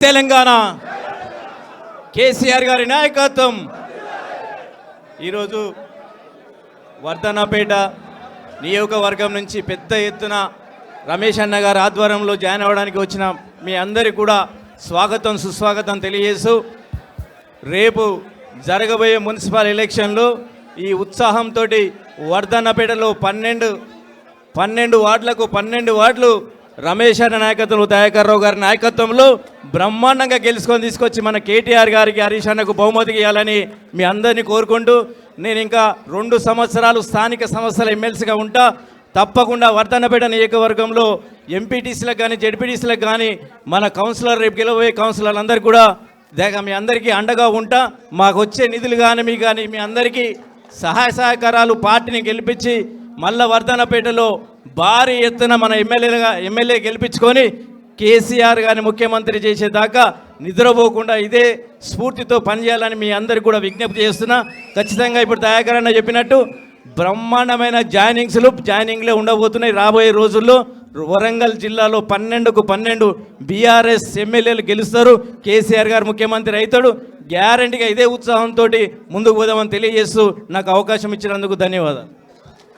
తెలంగాణ కేసీఆర్ గారి నాయకత్వం. ఈరోజు వర్ధన్నపేట నియోజకవర్గం నుంచి పెద్ద ఎత్తున రమేష్ అన్న గారి ఆధ్వర్యంలో జాయిన్ అవ్వడానికి వచ్చిన మీ అందరికీ కూడా స్వాగతం సుస్వాగతం తెలియజేస్తూ, రేపు జరగబోయే మున్సిపల్ ఎలక్షన్లో ఈ ఉత్సాహంతో వర్ధన్నపేటలో 12 వార్డులకు 12 వార్డులు రమేష్ అన్న నాయకత్వంలో, దయాకర్ రావు గారి నాయకత్వంలో బ్రహ్మాండంగా గెలుచుకొని తీసుకొచ్చి మన కేటీఆర్ గారికి, హరీష్ అన్నకు బహుమతి ఇవ్వాలని మీ అందరినీ కోరుకుంటూ, నేను ఇంకా 2 సంవత్సరాలు స్థానిక సంస్థల ఎమ్మెల్సీగా ఉంటా. తప్పకుండా వర్ధన్నపేట నియోజకవర్గంలో ఎంపీటీసీలకు కానీ జెడ్పీటీసీలకు కానీ మన కౌన్సిలర్, రేపు గెలవబోయే కౌన్సిలర్లందరూ కూడా మీ అందరికీ అండగా ఉంటా. మాకు వచ్చే నిధులు కానీ మీ అందరికీ సహాయ సహకారాలు పార్టీని గెలిపించి మళ్ళా వర్ధన్నపేటలో భారీ ఎత్తున మన ఎమ్మెల్యే గెలిపించుకొని కేసీఆర్ గారిని ముఖ్యమంత్రి చేసేదాకా నిద్రపోకుండా ఇదే స్ఫూర్తితో పనిచేయాలని మీ అందరికీ కూడా విజ్ఞప్తి చేస్తున్నా. ఖచ్చితంగా ఇప్పుడు దయాకర్ అన్న చెప్పినట్టు బ్రహ్మాండమైన జాయినింగ్లే ఉండబోతున్నాయి రాబోయే రోజుల్లో. వరంగల్ జిల్లాలో 12కు 12 బీఆర్ఎస్ ఎమ్మెల్యేలు గెలుస్తారు. కేసీఆర్ గారు ముఖ్యమంత్రి అవుతాడు. గ్యారంటీగా ఇదే ఉత్సాహంతో ముందుకు పోదామని తెలియజేస్తూ నాకు అవకాశం ఇచ్చినందుకు ధన్యవాదాలు.